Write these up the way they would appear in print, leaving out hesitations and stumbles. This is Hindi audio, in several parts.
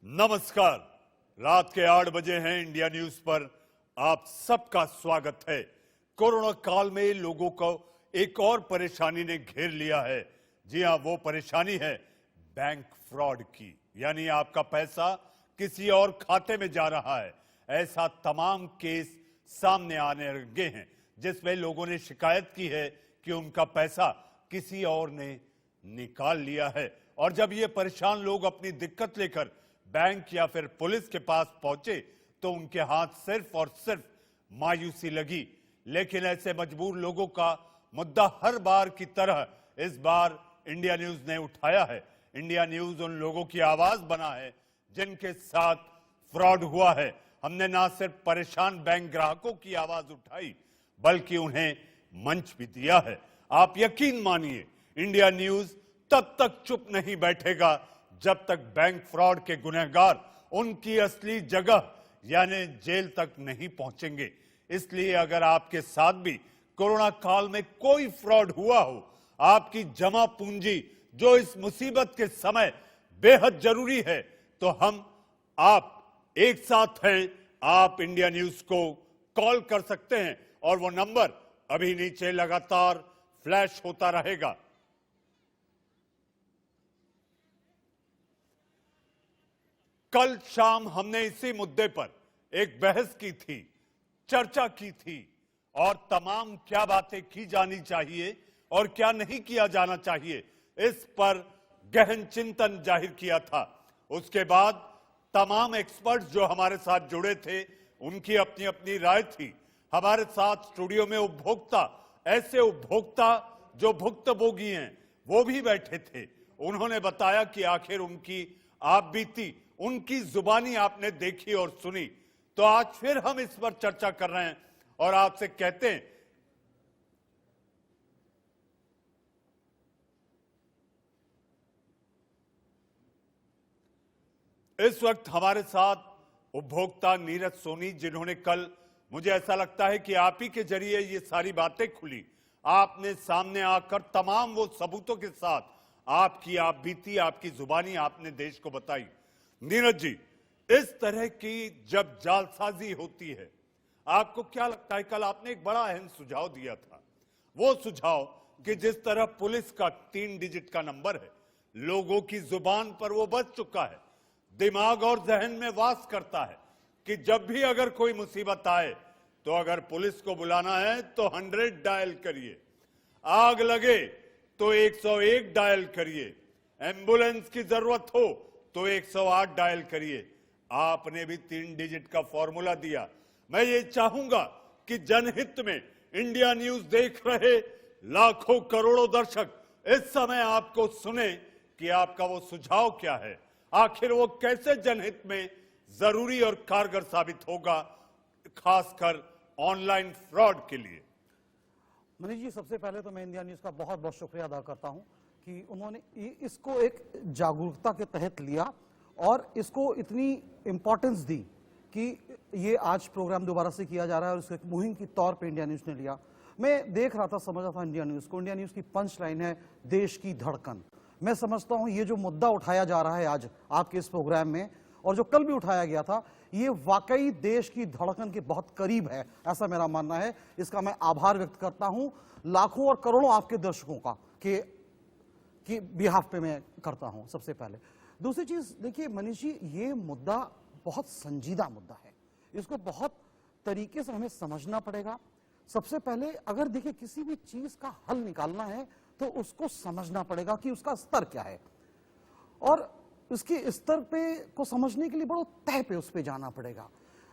नमस्कार। रात के 8 बजे हैं। इंडिया न्यूज पर आप सबका स्वागत है। कोरोना काल में लोगों को एक और परेशानी ने घेर लिया है। जी हां, वो परेशानी है बैंक फ्रॉड की, यानी आपका पैसा किसी और खाते में जा रहा है। ऐसा तमाम केस सामने आने लगे हैं जिसमें लोगों ने शिकायत की है कि उनका पैसा किसी और ने निकाल लिया है। और जब ये परेशान लोग अपनी दिक्कत लेकर बैंक या फिर पुलिस के पास पहुंचे तो उनके हाथ सिर्फ और सिर्फ मायूसी लगी। लेकिन ऐसे मजबूर लोगों का मुद्दा हर बार की तरह इस बार इंडिया न्यूज ने उठाया है। इंडिया न्यूज उन लोगों की आवाज बना है जिनके साथ फ्रॉड हुआ है। हमने ना सिर्फ परेशान बैंक ग्राहकों की आवाज उठाई बल्कि उन्हें मंच भी दिया है। आप यकीन मानिए, इंडिया न्यूज तब तक चुप नहीं बैठेगा जब तक बैंक फ्रॉड के गुनहगार उनकी असली जगह यानी जेल तक नहीं पहुंचेंगे। इसलिए अगर आपके साथ भी कोरोना काल में कोई फ्रॉड हुआ हो, आपकी जमा पूंजी जो इस मुसीबत के समय बेहद जरूरी है, तो आप एक साथ हैं। आप इंडिया न्यूज को कॉल कर सकते हैं और वो नंबर अभी नीचे लगातार फ्लैश होता रहेगा। कल शाम हमने इसी मुद्दे पर एक बहस की थी, चर्चा की थी और तमाम क्या बातें की जानी चाहिए और क्या नहीं किया जाना चाहिए, इस पर गहन चिंतन जाहिर किया था। उसके बाद तमाम एक्सपर्ट्स जो हमारे साथ जुड़े थे, उनकी अपनी अपनी राय थी। हमारे साथ स्टूडियो में उपभोक्ता, ऐसे उपभोक्ता जो भुक्तभोगी हैं, वो भी बैठे थे। उन्होंने बताया कि आखिर उनकी आप बीती उनकी जुबानी आपने देखी और सुनी। तो आज फिर हम इस पर चर्चा कर रहे हैं और आपसे कहते हैं इस वक्त हमारे साथ उपभोक्ता नीरज सोनी, जिन्होंने कल, मुझे ऐसा लगता है कि आप ही के जरिए ये सारी बातें खुली। आपने सामने आकर तमाम वो सबूतों के साथ आपकी आप बीती, आपकी जुबानी आपने देश को बताई। नीरज जी, इस तरह की जब जालसाजी होती है, आपको क्या लगता है? कल आपने एक बड़ा अहम सुझाव दिया था। वो सुझाव कि जिस तरह पुलिस का 3 डिजिट का नंबर है, लोगों की जुबान पर वो बच चुका है, दिमाग और जहन में वास करता है कि जब भी अगर कोई मुसीबत आए तो अगर पुलिस को बुलाना है तो 100 डायल करिए, आग लगे तो 101 डायल करिए, एम्बुलेंस की जरूरत हो तो 108 डायल करिए। आपने भी 3 डिजिट का फॉर्मूला दिया। मैं ये चाहूंगा कि जनहित में इंडिया न्यूज देख रहे लाखों करोड़ों दर्शक इस समय आपको सुने कि आपका वो सुझाव क्या है, आखिर वो कैसे जनहित में जरूरी और कारगर साबित होगा, खासकर ऑनलाइन फ्रॉड के लिए। मनीष जी, सबसे पहले तो मैं इंडिया न्यूज का बहुत बहुत शुक्रिया अदा करता हूं कि उन्होंने इसको एक जागरूकता के तहत लिया और इसको इतनी इंपॉर्टेंस दी कि ये आज प्रोग्राम दोबारा से किया जा रहा है और इसको एक मुहिम की तौर पे इंडिया न्यूज ने लिया। मैं देख रहा था, समझ रहा था इंडिया न्यूज को। इंडिया न्यूज की पंच लाइन है देश की धड़कन। मैं समझता हूं ये जो मुद्दा उठाया जा रहा है आज आपके इस प्रोग्राम में और जो कल भी उठाया गया था, ये वाकई देश की धड़कन के बहुत करीब है, ऐसा मेरा मानना है। इसका मैं आभार व्यक्त करता हूं लाखों और करोड़ों आपके दर्शकों का कि बिहाफ पे मैं करता हूं सबसे पहले। दूसरी चीज देखिए मनीष जी, ये मुद्दा बहुत संजीदा मुद्दा है, इसको बहुत तरीके से हमें समझना पड़ेगा। सबसे पहले अगर देखिए किसी भी चीज का हल निकालना है तो उसको समझना पड़ेगा कि उसका स्तर क्या है और उसके स्तर पे को समझने के लिए बड़ो तह पे उस पे जाना पड़ेगा।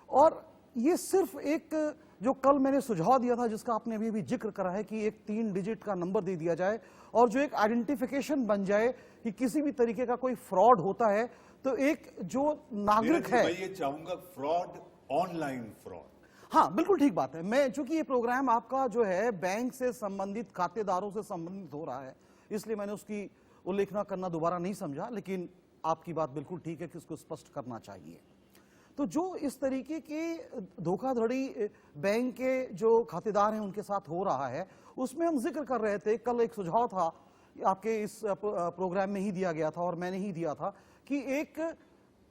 और ये सिर्फ एक जो कल मैंने सुझाव दिया था, जिसका आपने अभी भी जिक्र करा है कि एक 3 डिजिट का नंबर दे दिया जाए और जो एक आइडेंटिफिकेशन बन जाए कि किसी भी तरीके का कोई फ्रॉड होता है तो एक जो नागरिक है। मैं ये चाहूंगा फ्रॉड, ऑनलाइन फ्रॉड। हाँ, बिल्कुल ठीक बात है। मैं चूंकि ये प्रोग्राम आपका जो है बैंक से संबंधित, खातेदारों से संबंधित हो रहा है, इसलिए मैंने उसकी उल्लेखना करना दोबारा नहीं समझा, लेकिन आपकी बात बिल्कुल ठीक है कि उसको स्पष्ट करना चाहिए। तो जो इस तरीके की धोखाधड़ी बैंक के जो खातेदार हैं उनके साथ हो रहा है, उसमें हम जिक्र कर रहे थे। कल एक सुझाव था आपके इस प्रोग्राम में ही दिया गया था और मैंने ही दिया था कि एक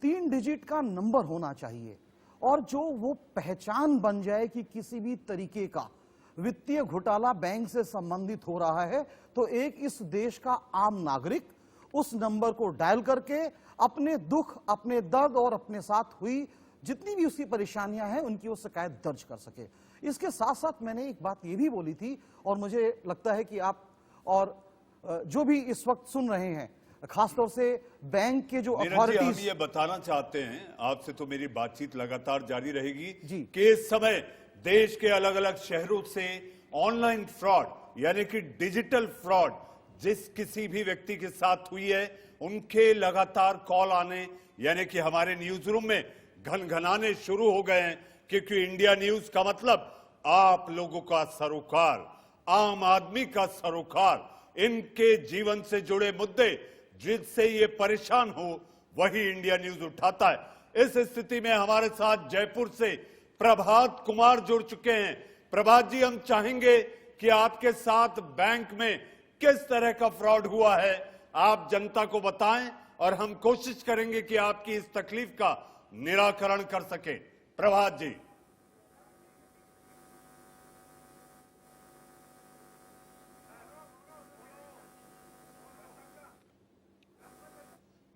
3 डिजिट का नंबर होना चाहिए और जो वो पहचान बन जाए कि किसी भी तरीके का वित्तीय घोटाला बैंक से संबंधित हो रहा है, तो एक इस देश का आम नागरिक उस नंबर को डायल करके अपने दुख, अपने दर्द और अपने साथ हुई जितनी भी उसकी परेशानियां हैं उनकी वो शिकायत दर्ज कर सके। इसके साथ साथ मैंने एक बात ये भी बोली थी और मुझे लगता है कि आप और जो भी इस वक्त सुन रहे हैं, खासतौर से बैंक के जो नीरज जी, अथॉरिटीज, हम ये बताना चाहते हैं, आपसे तो मेरी बातचीत लगातार जारी रहेगी जी। कि इस समय देश के अलग अलग शहरों से ऑनलाइन फ्रॉड यानी कि डिजिटल फ्रॉड जिस किसी भी व्यक्ति के साथ हुई है, उनके लगातार कॉल आने यानी कि हमारे न्यूज रूम में घनघनाने शुरू हो गए हैं, क्योंकि इंडिया न्यूज का मतलब आप लोगों का सरोकार, आम आदमी का सरोकार, इनके जीवन से जुड़े मुद्दे जिससे ये परेशान हो वही इंडिया न्यूज उठाता है। इस स्थिति में हमारे साथ जयपुर से प्रभात कुमार जुड़ चुके हैं। प्रभात जी, हम चाहेंगे कि आपके साथ बैंक में किस तरह का फ्रॉड हुआ है आप जनता को बताएं और हम कोशिश करेंगे कि आपकी इस तकलीफ का निराकरण कर सके। प्रभात जी।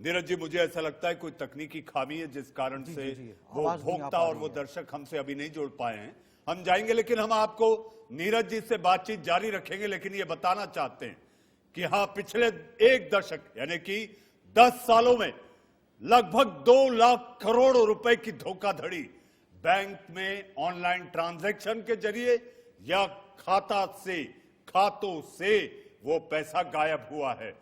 नीरज जी, मुझे ऐसा लगता है कोई तकनीकी खामी है जिस कारण से वो आवाज नहीं आ भोक्ता पा और रही वो है। दर्शक हमसे अभी नहीं जुड़ पाए हैं। हम जाएंगे, लेकिन हम आपको नीरज जी से बातचीत जारी रखेंगे, लेकिन ये बताना चाहते हैं कि हाँ, पिछले एक दशक यानी कि 10 सालों में लगभग 2 लाख करोड़ रुपए की धोखाधड़ी बैंक में ऑनलाइन ट्रांजैक्शन के जरिए या खातों से वो पैसा गायब हुआ है।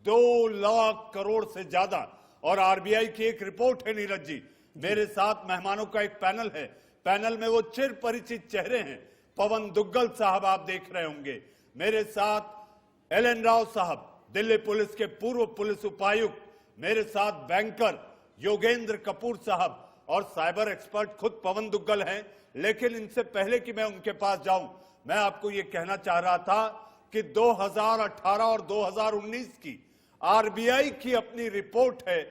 2 लाख करोड़ से ज्यादा। और आरबीआई की एक रिपोर्ट है नीरज जी, मेरे साथ मेहमानों का एक पैनल है, पैनल में वो चिर परिचित चेहरे हैं। पवन दुग्गल साहब आप देख रहे होंगे, मेरे साथ एल.एन. राव साहब, दिल्ली पुलिस के पूर्व पुलिस उपायुक्त, मेरे साथ बैंकर योगेंद्र कपूर साहब और साइबर एक्सपर्ट खुद पवन दुग्गल हैं। लेकिन इनसे पहले कि मैं उनके पास जाऊं, मैं आपको यह कहना चाह रहा था कि 2018 और 2019 की आरबीआई की अपनी रिपोर्ट है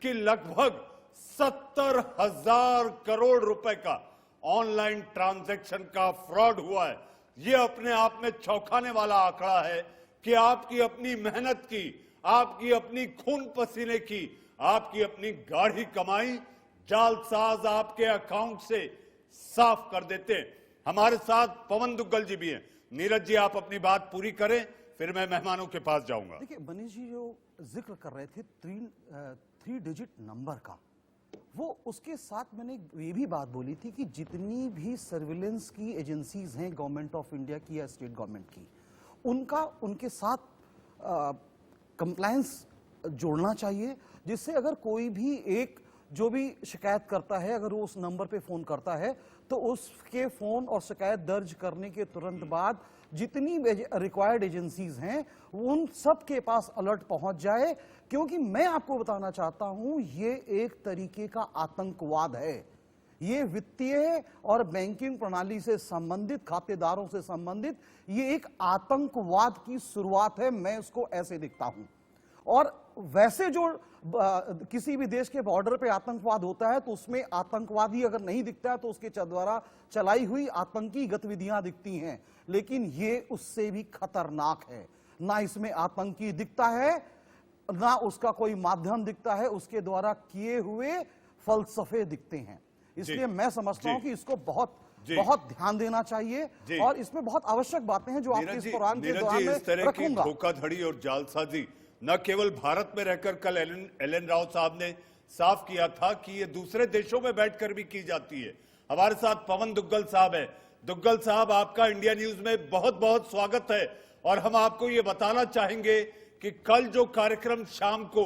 कि लगभग 70,000 करोड़ रुपए का ऑनलाइन ट्रांजैक्शन का फ्रॉड हुआ है। यह अपने आप में चौंकाने वाला आंकड़ा है कि आपकी अपनी मेहनत की, आपकी अपनी खून पसीने की, आपकी अपनी गाढ़ी कमाई जालसाज आपके अकाउंट से साफ कर देते हैं। हमारे साथ पवन दुग्गल जी भी हैं। नीरज जी, आप अपनी बात पूरी करें, फिर मैं मेहमानों के पास जाऊंगा। देखिए मनीष जी जो जिक्र कर रहे थे 3 डिजिट नंबर का, वो उसके साथ मैंने ये भी बात बोली थी कि जितनी भी सर्विलेंस की एजेंसीज हैं गवर्नमेंट ऑफ इंडिया की या स्टेट गवर्नमेंट की, उनके साथ कंप्लायंस जोड़ना चाहिए, जिससे अगर कोई भी एक जो भी शिकायत करता है, अगर वो उस नंबर पे फोन करता है तो उसके फोन और शिकायत दर्ज करने के तुरंत बाद जितनी रिक्वायर्ड एजेंसीज हैं उन सब के पास अलर्ट पहुंच जाए। क्योंकि मैं आपको बताना चाहता हूं, ये एक तरीके का आतंकवाद है। ये वित्तीय और बैंकिंग प्रणाली से संबंधित, खातेदारों से संबंधित ये एक आतंकवाद की शुरुआत है। मैं इसको ऐसे देखता हूं। और वैसे जो किसी भी देश के बॉर्डर पे आतंकवाद होता है तो उसमें आतंकवादी अगर नहीं दिखता है तो उसके द्वारा चलाई हुई आतंकी गतिविधियां दिखती हैं, लेकिन ये उससे भी खतरनाक है। ना इसमें आतंकी दिखता है, ना उसका कोई माध्यम दिखता है, उसके द्वारा किए हुए फलसफे दिखते हैं। इसलिए मैं समझता हूं कि इसको बहुत ध्यान देना चाहिए और इसमें बहुत आवश्यक बातें हैं जो आपके इस प्रोग्राम के दौरान में इस तरह की रखूंगा। धोखाधड़ी और जालसाजी न केवल भारत में रहकर, कल एल.एन. राव साहब ने साफ किया था कि ये दूसरे देशों में बैठकर भी की जाती है। हमारे साथ पवन दुग्गल साहब है। दुग्गल साहब, आपका इंडिया न्यूज में बहुत बहुत स्वागत है। और हम आपको ये बताना चाहेंगे कि कल जो कार्यक्रम शाम को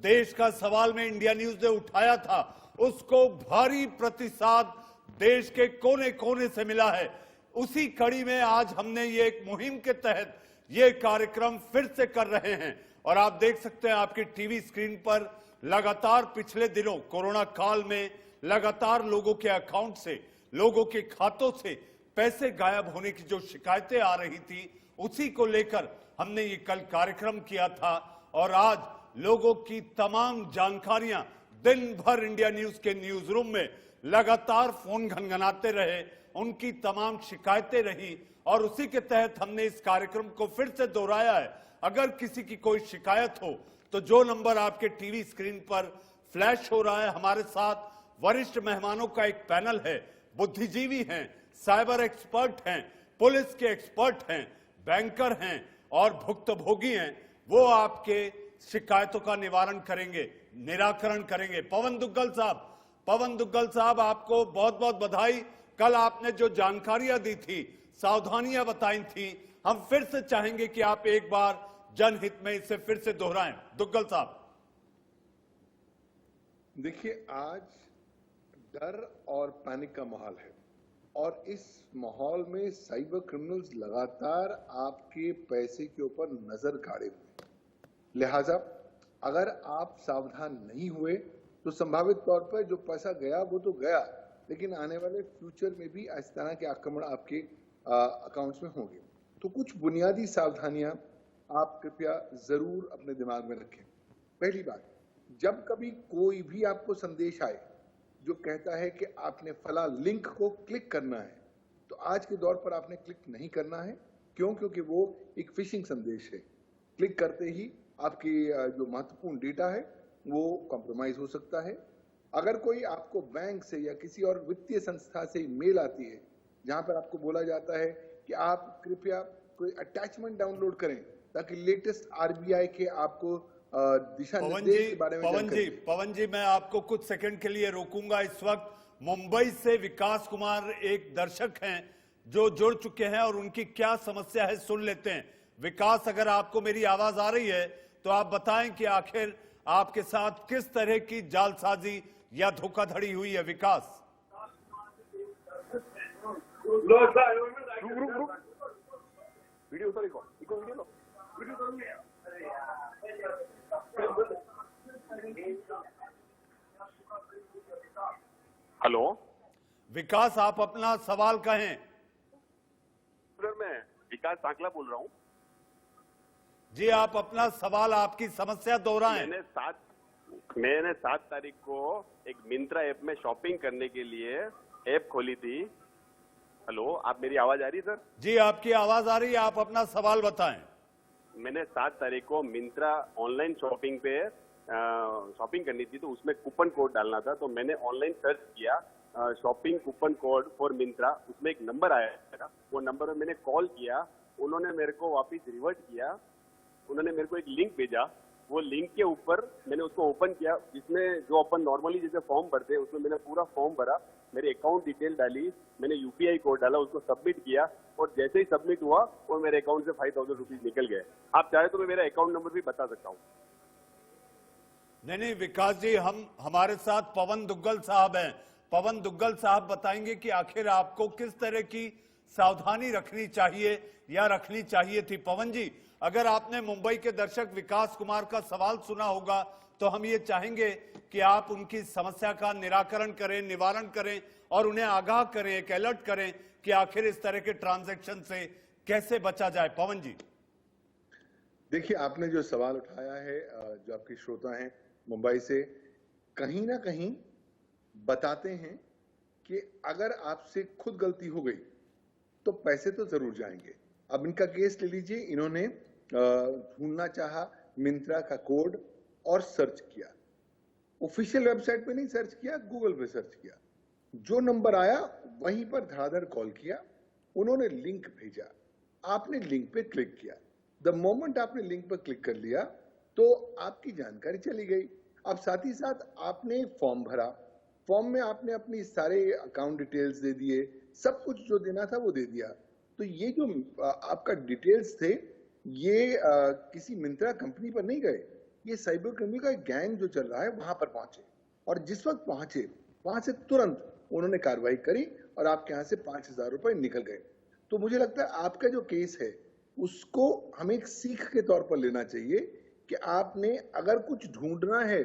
देश का सवाल में इंडिया न्यूज ने उठाया था, उसको भारी प्रतिसाद देश के कोने कोने से मिला है। उसी कड़ी में आज हमने ये एक मुहिम के तहत ये कार्यक्रम फिर से कर रहे हैं। और आप देख सकते हैं आपकी टीवी स्क्रीन पर लगातार पिछले दिनों कोरोना काल में लगातार लोगों के अकाउंट से, लोगों के खातों से पैसे गायब होने की जो शिकायतें आ रही थी, उसी को लेकर हमने ये कल कार्यक्रम किया था। और आज लोगों की तमाम जानकारियां दिन भर इंडिया न्यूज के न्यूज रूम में लगातार फोन घनघनाते रहे, उनकी तमाम शिकायतें रही और उसी के तहत हमने इस कार्यक्रम को फिर से दोहराया है। अगर किसी की कोई शिकायत हो तो जो नंबर आपके टीवी स्क्रीन पर फ्लैश हो रहा है, हमारे साथ वरिष्ठ मेहमानों का एक पैनल है, बुद्धिजीवी हैं, साइबर एक्सपर्ट हैं, पुलिस के एक्सपर्ट हैं, बैंकर हैं और भुक्तभोगी हैं, वो आपके शिकायतों का निवारण करेंगे, निराकरण करेंगे। पवन दुग्गल साहब आपको बहुत बहुत बधाई। कल आपने जो जानकारियां दी थी, सावधानियां बताई थी, हम फिर से चाहेंगे कि आप एक बार जनहित में इसे फिर से दोहराएं। दुग्गल साहब, देखिए, आज डर और पैनिक का माहौल है और इस माहौल में साइबर क्रिमिनल्स लगातार आपके पैसे के ऊपर नजर गाड़े हुए हैं। लिहाजा अगर आप सावधान नहीं हुए तो संभावित तौर पर जो पैसा गया वो तो गया, लेकिन आने वाले फ्यूचर में भी इस तरह के आक्रमण आपके अकाउंट्स में होंगे। तो कुछ बुनियादी सावधानियां आप कृपया जरूर अपने दिमाग में रखें। पहली बात, जब कभी कोई भी आपको संदेश आए जो कहता है कि आपने फला लिंक को क्लिक करना है, तो आज के दौर पर आपने क्लिक नहीं करना है। क्यों? क्योंकि वो एक फिशिंग संदेश है। क्लिक करते ही आपकी जो महत्वपूर्ण डेटा है वो कॉम्प्रोमाइज हो सकता है। अगर कोई आपको बैंक से या किसी और वित्तीय संस्था से मेल आती है जहां पर आपको बोला जाता है कि आप कृपया कोई अटैचमेंट डाउनलोड करें ताकि लेटेस्ट आरबीआई के आपको दिशा निर्देश के बारे में पवन जी, मैं आपको कुछ सेकंड के लिए रोकूंगा। इस वक्त मुंबई से विकास कुमार एक दर्शक हैं जो जुड़ चुके हैं और उनकी क्या समस्या है सुन लेते हैं। विकास, अगर आपको मेरी आवाज आ रही है तो आप बताएं कि आखिर आपके साथ किस तरह की जालसाजी या धोखाधड़ी हुई है। विकास, हेलो विकास, आप अपना सवाल कहें। सर, मैं विकास सांकला बोल रहा हूँ। जी, आप अपना सवाल, आपकी समस्या दोहराएं। मैंने 7 तारीख को एक मिंत्रा ऐप में शॉपिंग करने के लिए ऐप खोली थी। हेलो, आप मेरी आवाज आ रही है सर? जी, आपकी आवाज आ रही है, आप अपना सवाल बताएं। मैंने 7 तारीख को मिंत्रा ऑनलाइन शॉपिंग पे शॉपिंग करनी थी, तो उसमें कूपन कोड डालना था। तो मैंने ऑनलाइन सर्च किया shopping coupon code for Myntra, उसमें एक नंबर आया था। वो नंबर में मैंने कॉल किया, उन्होंने मेरे को वापस रिवर्ट किया, उन्होंने मेरे को एक लिंक भेजा। वो लिंक के ऊपर मैंने उसको ओपन किया, जिसमें जो अपन नॉर्मली जैसे फॉर्म भरते हैं उसमें मैंने पूरा फॉर्म भरा, मेरी अकाउंट डिटेल डाली, मैंने यूपीआई कोड डाला, उसको सबमिट किया और जैसे ही सबमिट हुआ और मेरे अकाउंट से 5,000 रुपीज निकल गए। आप चाहे तो मैं मेरा अकाउंट नंबर भी बता सकता हूँ। नहीं, विकास जी, हमारे साथ पवन दुग्गल साहब हैं। पवन दुग्गल साहब बताएंगे कि आखिर आपको किस तरह की सावधानी रखनी चाहिए या रखनी चाहिए थी। पवन जी, अगर आपने मुंबई के दर्शक विकास कुमार का सवाल सुना होगा तो हम ये चाहेंगे कि आप उनकी समस्या का निराकरण करें, निवारण करें और उन्हें आगाह करें, एक अलर्ट करें कि आखिर इस तरह के ट्रांजैक्शन से कैसे बचा जाए। पवन जी, देखिए, आपने जो सवाल उठाया है, जो आपके श्रोता हैं मुंबई से, कहीं ना कहीं बताते हैं कि अगर आपसे खुद गलती हो गई तो पैसे तो जरूर जाएंगे। अब इनका केस ले लीजिए, इन्होंने ढूंढना चाहा मिंत्रा का कोड और सर्च किया, ऑफिशियल वेबसाइट पे नहीं सर्च किया, गूगल पे सर्च किया, जो नंबर आया वहीं पर धड़ाधड़ कॉल किया, उन्होंने लिंक भेजा, आपने लिंक पे क्लिक किया। द मोमेंट आपने लिंक पर क्लिक कर लिया तो आपकी जानकारी चली गई। अब साथ ही साथ आपने फॉर्म भरा, फॉर्म में आपने अपनी सारे अकाउंट डिटेल्स दे दिए, सब कुछ जो देना था वो दे दिया। तो ये जो आपका डिटेल्स थे ये किसी मिंत्रा कंपनी पर नहीं गए, ये साइबर क्रिमिनल का एक गैंग जो चल रहा है वहां पर पहुंचे, और जिस वक्त पहुंचे वहां से तुरंत उन्होंने कार्रवाई करी और आपके यहां से 5,000 रुपए निकल गए। तो मुझे लगता है आपका जो केस है उसको हमें एक सीख के तौर पर लेना चाहिए कि आपने अगर कुछ ढूंढना है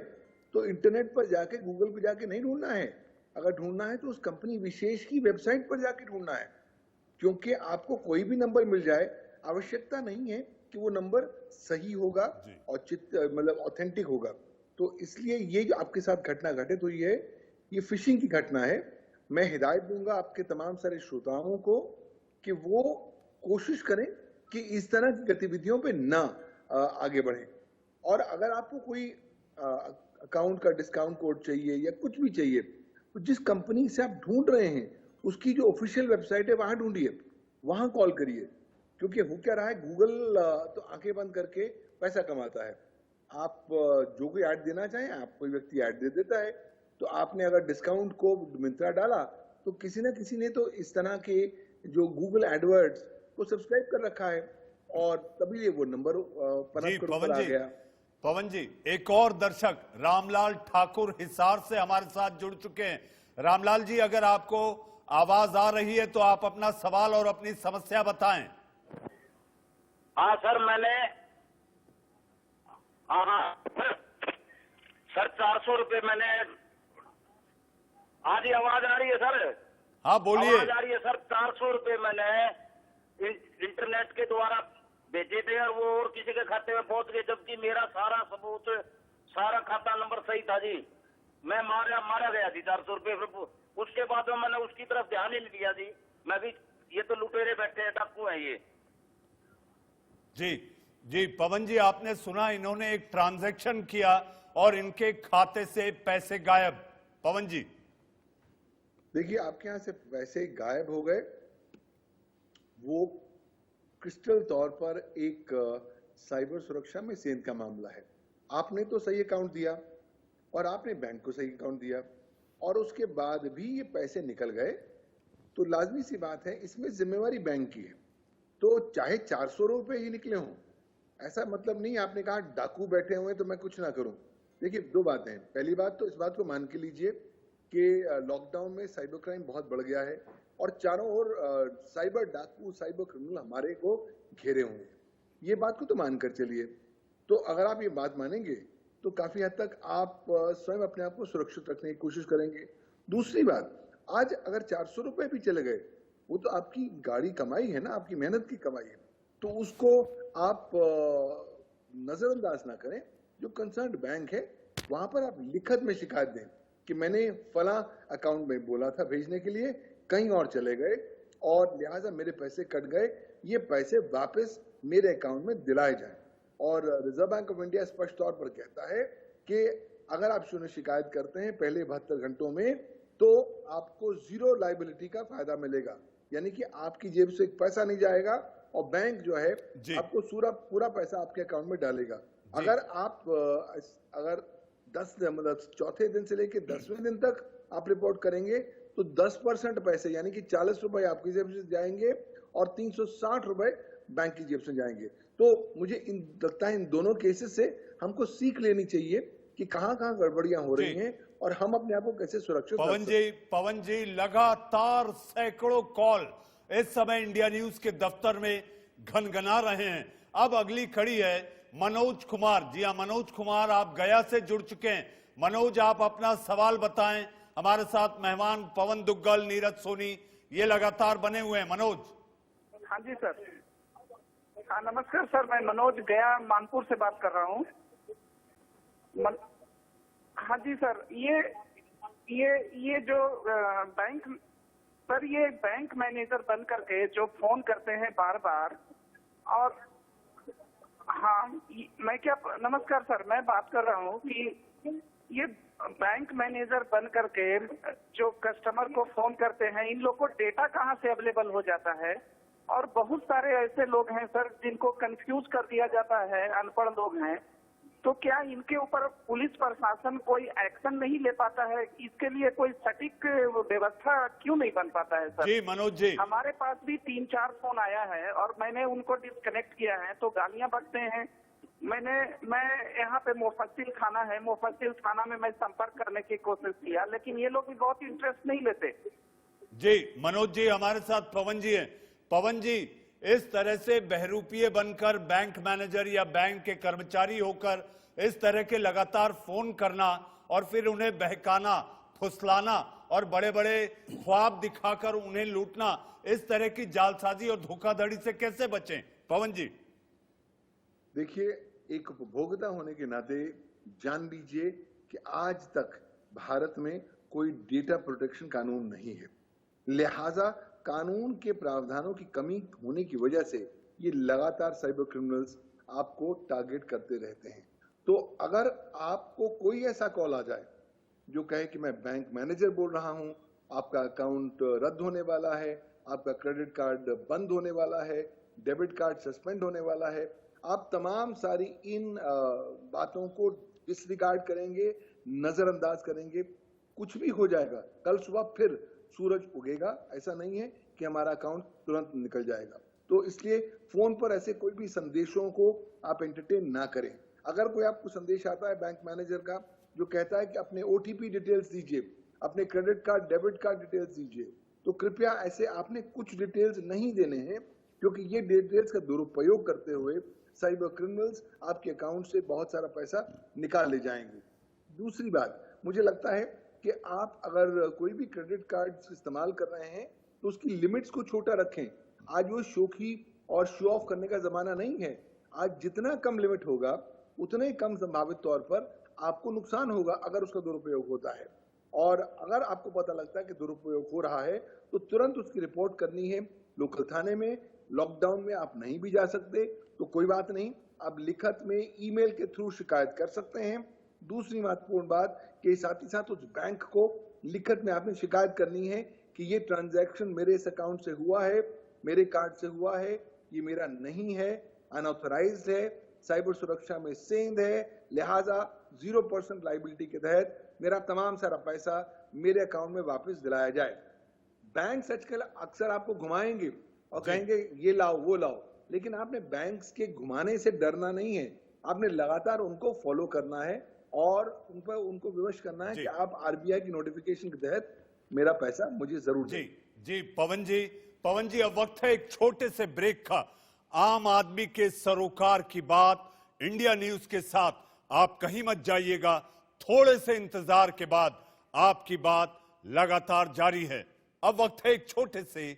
तो इंटरनेट पर जाके, गूगल पर जाके नहीं ढूंढना है। अगर ढूंढना है तो उस कंपनी विशेष की वेबसाइट पर जाके ढूंढना है, क्योंकि आपको कोई भी नंबर मिल जाए, आवश्यकता नहीं है कि वो नंबर सही होगा और मतलब ऑथेंटिक होगा। तो इसलिए ये जो आपके साथ घटना घटे तो ये फिशिंग की घटना है। मैं हिदायत दूंगा आपके तमाम सारे श्रोताओं को कि वो कोशिश करें कि इस तरह की गतिविधियों पे ना आगे बढ़ें। और अगर आपको कोई अकाउंट का डिस्काउंट कोड चाहिए या कुछ भी चाहिए, तो जिस कंपनी से आप ढूंढ रहे हैं उसकी जो ऑफिशियल वेबसाइट है वहां ढूंढिए, वहां कॉल करिए। क्योंकि हो क्या रहा है, गूगल तो आंखें बंद करके पैसा कमाता है। आप जो कोई ऐड देना चाहें, आप कोई व्यक्ति ऐड दे देता है, तो आपने अगर डिस्काउंट कोड मिंत्रा डाला तो किसी ना किसी ने तो इस तरह के जो गूगल एडवर्ड्स को सब्सक्राइब कर रखा है और तभी वो नंबर जी पर ऊपर आ गया। पवन जी, एक और दर्शक रामलाल ठाकुर हिसार से हमारे साथ जुड़ चुके हैं। रामलाल जी, अगर आपको आवाज आ रही है तो आप अपना सवाल और अपनी समस्या बताएं। हाँ सर, मैंने हाँ सर 400 रुपये मैंने, हाँ जी आवाज आ रही है सर? हाँ बोलिए। आवाज आ रही है सर। 400 रुपये मैंने इंटरनेट के द्वारा भेजे थे और वो और किसी के खाते में पहुंच गए, जबकि मेरा सारा सबूत, सारा खाता नंबर सही था जी। मैं मारा गया जी 400 रुपये। उसके बाद में मैंने उसकी तरफ ध्यान ही नहीं दिया जी। मैं भी, ये तो लुटेरे बैठे हैं, डाकू है ये। जी जी पवन जी, आपने सुना, इन्होंने एक ट्रांजैक्शन किया और इनके खाते से पैसे गायब। पवन जी देखिए, आपके यहां से पैसे गायब हो गए, वो क्रिस्टल तौर पर एक साइबर सुरक्षा में सेंध का मामला है। आपने तो सही अकाउंट दिया और आपने बैंक को सही अकाउंट दिया और उसके बाद भी ये पैसे निकल गए, तो लाजमी सी बात है इसमें जिम्मेवारी बैंक की है। तो चाहे 400 रुपए ही निकले हों, ऐसा मतलब नहीं आपने कहा डाकू बैठे हुए तो मैं कुछ ना करूं। देखिए, दो बातें हैं। पहली बात तो इस बात को मान के लीजिए कि लॉकडाउन में साइबर क्राइम बहुत बढ़ गया है और चारों ओर साइबर डाकू, साइबर क्रिमिनल हमारे को घेरे हुए हैं। ये बात को तो मानकर चलिए। तो अगर आप ये बात मानेंगे तो काफी हद तक आप स्वयं अपने आप को सुरक्षित रखने की कोशिश करेंगे। दूसरी बात, आज अगर 400 रुपए भी चले गए, वो तो आपकी गाड़ी कमाई है ना, आपकी मेहनत की कमाई है, तो उसको आप नजरअंदाज ना करें। जो कंसर्न बैंक है वहां पर आप लिखत में शिकायत दें कि मैंने फला अकाउंट में बोला था भेजने के लिए, कहीं और चले गए और लिहाजा मेरे पैसे कट गए, ये पैसे वापस मेरे अकाउंट में दिलाए जाएं। और रिजर्व बैंक ऑफ इंडिया स्पष्ट तौर पर कहता है कि अगर आप शून्य शिकायत करते हैं पहले 72 घंटों में, तो आपको जीरो लायबिलिटी का फायदा मिलेगा, यानी कि आपकी जेब से एक पैसा नहीं जाएगा और बैंक जो है आपको पूरा पैसा आपके अकाउंट में डालेगा। अगर आप अगर 10 मतलब चौथे दिन से लेकर 10वें दिन तक आप रिपोर्ट करेंगे तो 10% पैसे यानी कि 40 रुपए आपकी जेब से जाएंगे और 360 रुपए बैंक की जेब से जाएंगे। तो मुझे लगता है इन दोनों केसेस से हमको सीख लेनी चाहिए कि कहां-कहां गड़बड़ियां हो रही हैं और हम अपने आप को कैसे सुरक्षित रख सकते हैं। पवन जी, लगातार सैकड़ों कॉल इस समय इंडिया न्यूज के दफ्तर में घनघना रहे हैं। अब अगली खड़ी है मनोज कुमार। जी हाँ मनोज कुमार, आप गया से जुड़ चुके हैं। मनोज, आप अपना सवाल बताएं। हमारे साथ मेहमान पवन दुग्गल, नीरज सोनी, ये लगातार बने हुए हैं। मनोज। हाँ जी सर। हाँ नमस्कार सर, मैं मनोज गया मानपुर से बात कर रहा हूँ। हाँ जी सर, ये जो बैंक सर, ये बैंक मैनेजर बन करके जो फोन करते हैं बार बार, और हाँ मैं क्या, नमस्कार सर, मैं बात कर रहा हूँ कि ये बैंक मैनेजर बन करके जो कस्टमर को फोन करते हैं, इन लोग को डेटा कहाँ से अवेलेबल हो जाता है। और बहुत सारे ऐसे लोग हैं सर जिनको कंफ्यूज कर दिया जाता है, अनपढ़ लोग हैं, तो क्या इनके ऊपर पुलिस प्रशासन कोई एक्शन नहीं ले पाता है? इसके लिए कोई सटीक व्यवस्था क्यों नहीं बन पाता है सर? जी मनोज जी, हमारे पास भी 3-4 फोन आया है और मैंने उनको डिस्कनेक्ट किया है तो गालियां बकते हैं। मैं यहाँ पे मुफस्सिल थाना है, मुफस्सिल थाना में मैं संपर्क करने की कोशिश किया, लेकिन ये लोग भी बहुत इंटरेस्ट नहीं लेते। जी मनोज जी, हमारे साथ पवन जी हैं। पवन जी, इस तरह से बहरूपिये बनकर बैंक मैनेजर या बैंक के कर्मचारी होकर इस तरह के लगातार फोन करना और फिर उन्हें बहकाना, फुसलाना और बड़े बड़े ख्वाब दिखाकर उन्हें लूटना, इस तरह की जालसाजी और धोखाधड़ी से कैसे बचें? पवन जी। देखिए, एक उपभोक्ता होने के नाते जान लीजिए कि आज तक भारत में कोई डेटा प्रोटेक्शन कानून नहीं है। लिहाजा कानून के प्रावधानों की कमी होने की वजह से ये लगातार साइबर क्रिमिनल्स आपको टारगेट करते रहते हैं। तो अगर आपको कोई ऐसा कॉल आ जाए जो कहे कि मैं बैंक मैनेजर बोल रहा हूं, आपका अकाउंट रद्द होने वाला है, आपका क्रेडिट कार्ड बंद होने वाला है, डेबिट कार्ड सस्पेंड होने वाला है, आप तमाम सारी इन बातों को डिसरिगार्ड करेंगे, नजरअंदाज करेंगे, कुछ भी हो जाएगा, कल सुबह फिर सूरज उगेगा। ऐसा नहीं है कि हमारा अकाउंट तुरंत निकल जाएगा। तो इसलिए फोन पर ऐसे कोई भी संदेशों को आप एंटरटेन ना करें। अगर कोई आपको संदेश आता है बैंक मैनेजर का जो कहता है कि अपने ओटीपी डिटेल्स दीजिए, अपने credit card debit card details दीजिए, तो कृपया ऐसे आपने कुछ डिटेल्स नहीं देने हैं, क्योंकि ये डिटेल्स का दुरुपयोग करते हुए साइबर क्रिमिनल्स आपके अकाउंट से बहुत सारा पैसा निकाल ले जाएंगे। दूसरी बात, मुझे लगता है कि आप अगर कोई भी क्रेडिट कार्ड इस्तेमाल कर रहे हैं तो उसकी लिमिट्स को छोटा रखें। आज वो शोखी और शो ऑफ करने का जमाना नहीं है। आज जितना कम लिमिट होगा उतने ही कम संभावित तौर पर आपको नुकसान होगा अगर उसका दुरुपयोग होता है। और अगर आपको पता लगता है कि दुरुपयोग हो रहा है तो तुरंत उसकी रिपोर्ट करनी है लोकल थाने में। लॉकडाउन में आप नहीं भी जा सकते तो कोई बात नहीं, आप लिखत में ईमेल के थ्रू शिकायत कर सकते हैं। दूसरी महत्वपूर्ण बात कि साथ ही साथ उस बैंक को लिखत में आपने शिकायत करनी है कि ये ट्रांजैक्शन मेरे इस अकाउंट से हुआ है, मेरे कार्ड से हुआ है, ये मेरा नहीं है, अनऑथराइज्ड है, साइबर सुरक्षा में सेंध है, लिहाजा 0% लाइबिलिटी के तहत मेरा तमाम सारा पैसा मेरे अकाउंट में वापस दिलाया जाए। बैंक आजकल अक्सर आपको घुमाएंगे और कहेंगे ये लाओ वो लाओ, लेकिन आपने बैंक्स के घुमाने से डरना नहीं है, आपने लगातार उनको फॉलो करना है और उनको विवश करना है कि आप आरबीआई की नोटिफिकेशन के तहत मेरा पैसा मुझे जरूर जी जी पवन जी अब वक्त है एक छोटे से ब्रेक का। आम आदमी के सरोकार की बात इंडिया न्यूज के साथ, आप कहीं मत जाइएगा, थोड़े से इंतजार के बाद आपकी बात लगातार जारी है। अब वक्त है एक छोटे से